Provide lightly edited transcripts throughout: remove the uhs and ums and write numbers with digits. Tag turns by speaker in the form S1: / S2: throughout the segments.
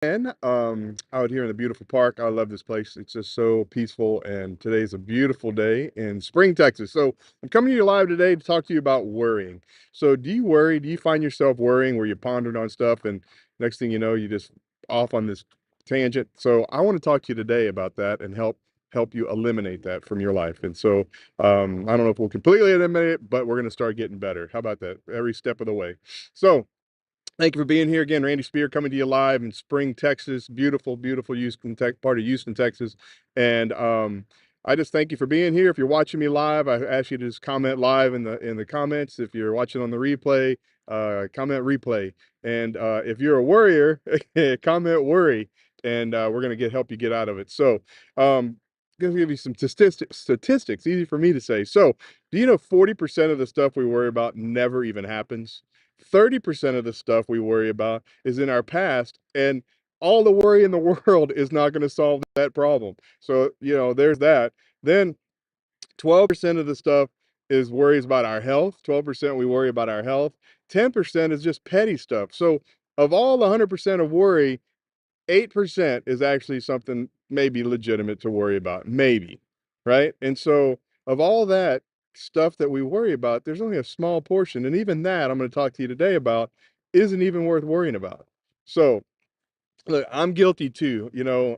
S1: And out here in the beautiful park. I love this place. It's just so peaceful. And today's a beautiful day in Spring, Texas. So I'm coming to you live today to talk to you about worrying. So do you worry? Do you find yourself worrying where you're pondering on stuff and next thing you know, you just off on this tangent? So I want to talk to you today about that and help you eliminate that from your life. And so I don't know if we'll completely eliminate it, but we're going to start getting better. How about that? Every step of the way. So thank you for being here again. Randy Spear coming to you live in Spring, Texas. Beautiful, beautiful Houston, part of Houston, Texas. And I just thank you for being here. If you're watching me live, I ask you to just comment live in the comments. If you're watching on the replay, comment replay. And if you're a worrier, comment worry, and we're gonna help you get out of it. So, gonna give you some statistics. Easy for me to say. So, do you know 40% of the stuff we worry about never even happens? 30% of the stuff we worry about is in our past, and all the worry in the world is not going to solve that problem. So, there's that. Then 12% of the stuff is worries about our health. 12% we worry about our health. 10% is just petty stuff. So, of all the 100% of worry, 8% is actually something maybe legitimate to worry about, maybe, right? And so, of all that stuff that we worry about, there's only a small portion, and even that I'm going to talk to you today about isn't even worth worrying about. So, look, I'm guilty too.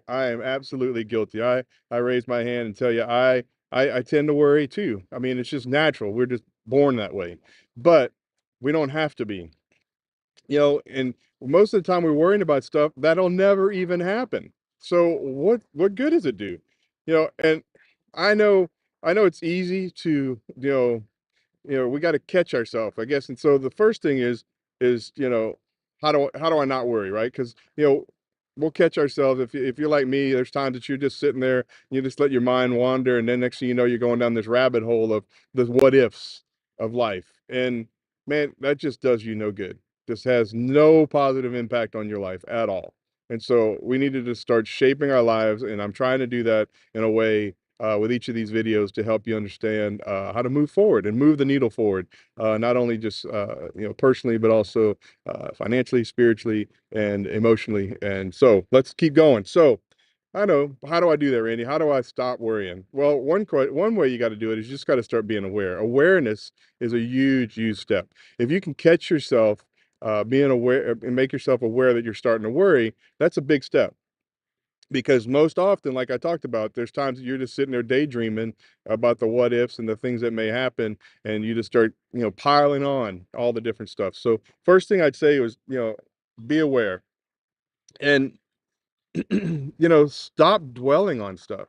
S1: I am absolutely guilty. I raise my hand and tell you I tend to worry too. I mean, it's just natural. We're just born that way. But we don't have to be. And most of the time we're worrying about stuff that'll never even happen. So what good does it do? And I know I know it's easy to, we got to catch ourselves, I guess. And so the first thing is, how do I not worry, right? Because we'll catch ourselves if you're like me. There's times that you're just sitting there, you just let your mind wander, and then next thing you know, you're going down this rabbit hole of the what ifs of life, and man, that just does you no good. This has no positive impact on your life at all. And so we need to just start shaping our lives, and I'm trying to do that in a way with each of these videos to help you understand how to move forward and move the needle forward, not only just personally, but also financially, spiritually, and emotionally. And so let's keep going. So I know, how do I do that, Randy? How do I stop worrying? Well, one way you got to do it is you just got to start being aware. Awareness is a huge, huge step. If you can catch yourself being aware and make yourself aware that you're starting to worry, that's a big step. Because most often, like I talked about, there's times that you're just sitting there daydreaming about the what ifs and the things that may happen, and you just start, piling on all the different stuff. So first thing I'd say was, be aware and stop dwelling on stuff.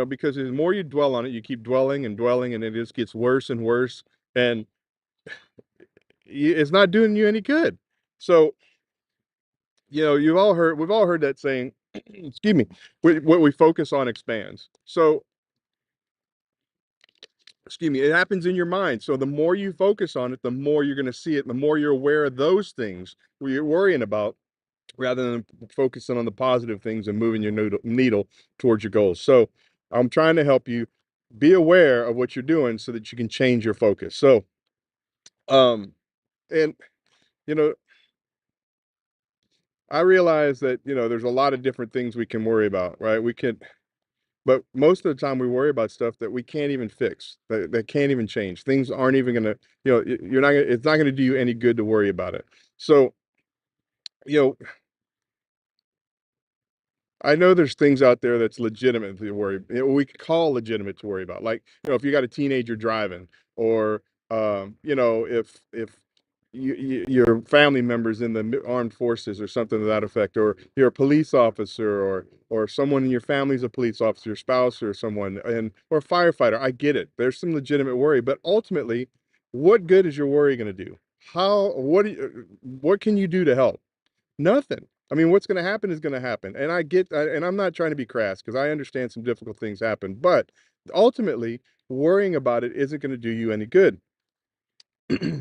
S1: Because the more you dwell on it, you keep dwelling and dwelling, and it just gets worse and worse, and it's not doing you any good. So we've all heard that saying, excuse me, what we focus on expands. So, excuse me, it happens in your mind. So the more you focus on it, the more you're going to see it, the more you're aware of those things where you're worrying about, rather than focusing on the positive things and moving your needle towards your goals. So I'm trying to help you be aware of what you're doing so that you can change your focus. So, um, and you know, I realize that there's a lot of different things we can worry about, right? But most of the time we worry about stuff that we can't even fix, that can't even change. Things aren't even gonna, you're not gonna, it's not gonna do you any good to worry about it. So, you know, I know there's things out there that's legitimate to worry, we could call legitimate to worry about. Like, if you got a teenager driving, or if your family members in the armed forces or something to that effect, or you're a police officer, or someone in your family's a police officer, your spouse or someone, or a firefighter. I get it. There's some legitimate worry, but ultimately, what good is your worry going to do? What can you do to help? Nothing. I mean, what's gonna happen is gonna happen, and and I'm not trying to be crass because I understand some difficult things happen, but ultimately, worrying about it isn't gonna do you any good.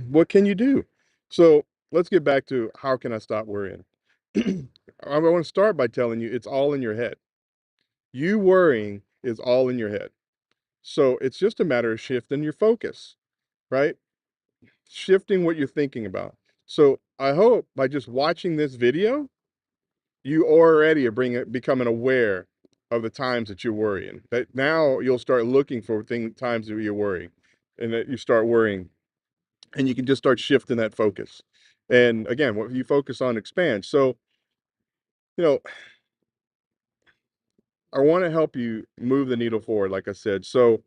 S1: What can you do? So, let's get back to how can I stop worrying? I wanna start by telling you it's all in your head. You worrying is all in your head. So, it's just a matter of shifting your focus, right? Shifting what you're thinking about. So, I hope by just watching this video you already are becoming aware of the times that you're worrying. That now you'll start looking for times that you're worrying, and that you start worrying, and you can just start shifting that focus. And again, what you focus on expands. So, you know, I want to help you move the needle forward, like I said. So,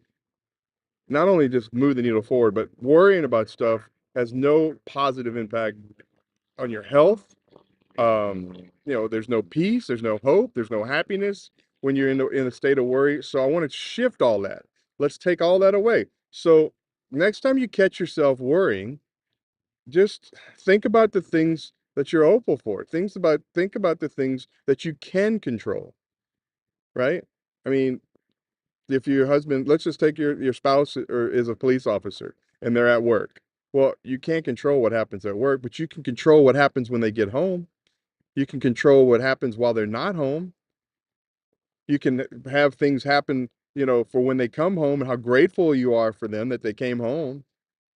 S1: not only just move the needle forward, but worrying about stuff has no positive impact on your health. There's no peace, there's no hope, there's no happiness when you're in a state of worry. So I want to shift all that. Let's take all that away. So next time you catch yourself worrying, just think about the things that you're hopeful for. Think about the things that you can control, right? I mean, if your husband, let's just take your spouse or is a police officer and they're at work. Well, you can't control what happens at work, but you can control what happens when they get home. You can control what happens while they're not home. You can have things happen, for when they come home and how grateful you are for them that they came home.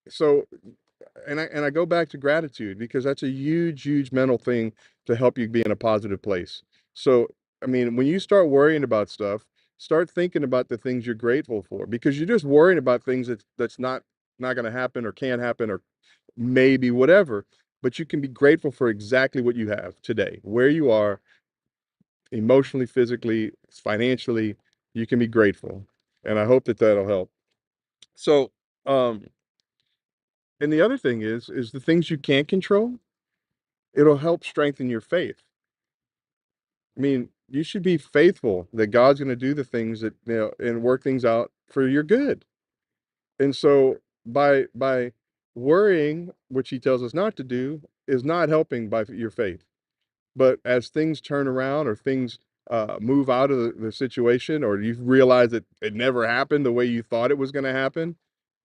S1: So, and I go back to gratitude because that's a huge, huge mental thing to help you be in a positive place. So, I mean, when you start worrying about stuff, start thinking about the things you're grateful for because you're just worrying about things that's not going to happen or can't happen or maybe whatever. But you can be grateful for exactly what you have today, where you are emotionally, physically, financially. You can be grateful, and I hope that that'll help. So, um, and the other thing is the things you can't control. It'll help strengthen your faith. I mean, you should be faithful that God's going to do the things that and work things out for your good. And so, by worrying, which He tells us not to do, is not helping by your faith. But as things turn around or things move out of the situation, or you realize that it never happened the way you thought it was going to happen,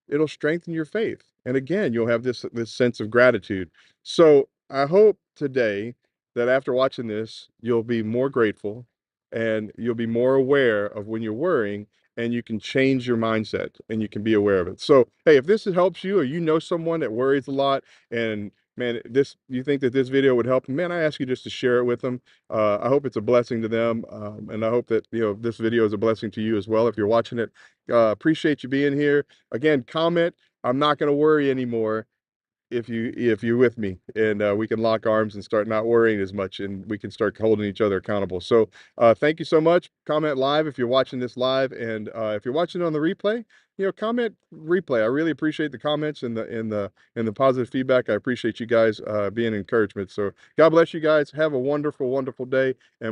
S1: it'll strengthen your faith. And again, you'll have this sense of gratitude. So I hope today that after watching this, you'll be more grateful and you'll be more aware of when you're worrying and you can change your mindset and you can be aware of it. So, hey, if this helps you or you know someone that worries a lot and man, this you think that this video would help, man, I ask you just to share it with them. I hope it's a blessing to them, and I hope that this video is a blessing to you as well if you're watching it. Appreciate you being here. Again, comment. I'm not going to worry anymore if you're with me, and we can lock arms and start not worrying as much, and we can start holding each other accountable. So, thank you so much. Comment live if you're watching this live, and if you're watching it on the replay, comment replay. I really appreciate the comments and the positive feedback. I appreciate you guys being encouragement. So, God bless you guys. Have a wonderful, wonderful day. And